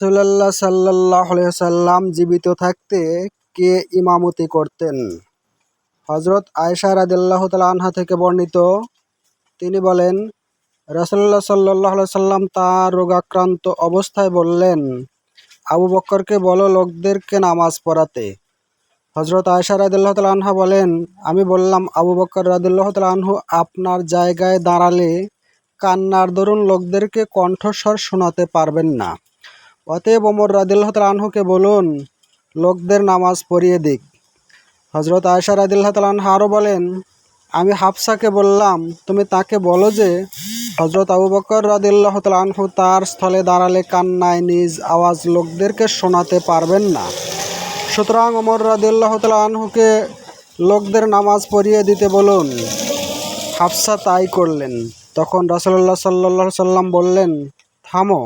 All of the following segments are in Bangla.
রাসূলুল্লাহ সাল্লাল্লাহু আলাইহি ওয়াসাল্লাম জীবিত থাকতে কে ইমামতি করতেন? হযরত আয়েশা রাদিয়াল্লাহু তাআলা আনহা থেকে বর্ণিত, তিনি বলেন, রাসূলুল্লাহ সাল্লাল্লাহু আলাইহি ওয়াসাল্লাম তার রোগাক্রান্ত অবস্থায় বললেন, আবু বকরকে বলো লোকদেরকে নামাজ পড়াতে। হযরত আয়েশা রাদিয়াল্লাহু তাআলা আনহা বলেন, আমি বললাম, আবু বকর রাদিয়াল্লাহু তাআলা আনহু আপনার জায়গায় দাঁড়ালে কান্নার দরুন লোকদেরকে কণ্ঠস্বর শোনাতে পারবেন না। অতএব ওমর রাদিয়াল্লাহু তাআলা আনহুকে বলুন লোকদের নামাজ পড়িয়ে দিক। হযরত আয়েশা রাদিয়াল্লাহু তাআলা আনহা আরও বলেন, আমি হাফসাকে বললাম, তুমি তাকে বলো যে হযরত আবু বকর রাদিয়াল্লাহু তাআলা আনহু তার স্থলে দাঁড়ালে কান্নায় নিজ আওয়াজ লোকদেরকে শোনাতে পারবেন না। সুতরাং ওমর রাদিয়াল্লাহু তাআলা আনহুকে লোকদের নামাজ পড়িয়ে দিতে বলুন। হাফসা তাই করলেন। তখন রাসূলুল্লাহ সাল্লাল্লাহু আলাইহি সাল্লাম বললেন, থামো,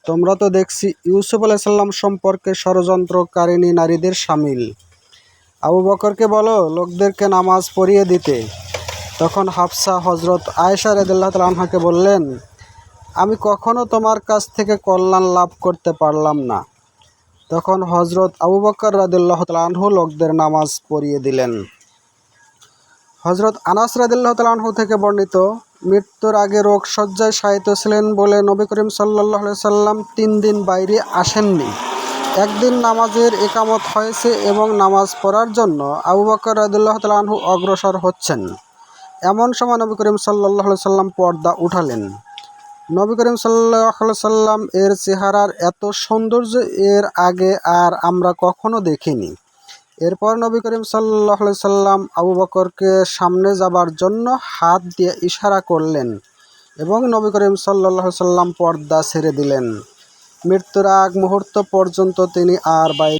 তোমরা তো দেখছি ইউসুফ আলাইহিস সালাম সম্পর্কে ষড়যন্ত্রকারিণী নারীদের শামিল। আবু বকরকে বলো লোকদেরকে নামাজ পড়িয়ে দিতে। তখন হাফসা হযরত আয়েশা রাদিয়াল্লাহু তাআলা আনহাকে বললেন, আমি কখনো তোমার কাছ থেকে কল্যাণ লাভ করতে পারলাম না। তখন হযরত আবু বকর রাদিয়াল্লাহু তাআলা আনহু লোকদের নামাজ পড়িয়ে দিলেন। হযরত আনাস রাদিয়াল্লাহু তাআলা আনহু থেকে বর্ণিত, মৃত্যুর আগে রোগ শয্যায় শায়িত ছিলেন বলে নবী করিম সাল্লাল্লাহু আলাইহি সাল্লাম 3 দিন বাইরে আসেননি। একদিন নামাজের ইকামত হয়েছে এবং নামাজ পড়ার জন্য আবু বকর রাদিয়াল্লাহু তাআলা আনহু অগ্রসর হচ্ছেন। এমন সময় নবী করিম সাল্লাল্লাহু আলাইহি সাল্লাম পর্দা উঠালেন। নবী করিম সাল্লাল্লাহু আলাইহি সাল্লাম এর চেহারার এত সৌন্দর্য এর আগে আর আমরা কখনো দেখিনি। এরপর নবী করিম সাল্লাল্লাহু আলাইহি সাল্লাম আবু বকরকে সামনে যাবার জন্য হাত দিয়ে ইশারা করলেন এবং নবী করিম সাল্লাল্লাহু আলাইহি সাল্লাম পর্দা ছেড়ে দিলেন। মৃত্যুর আগ মুহূর্ত পর্যন্ত তিনি আর বাইরে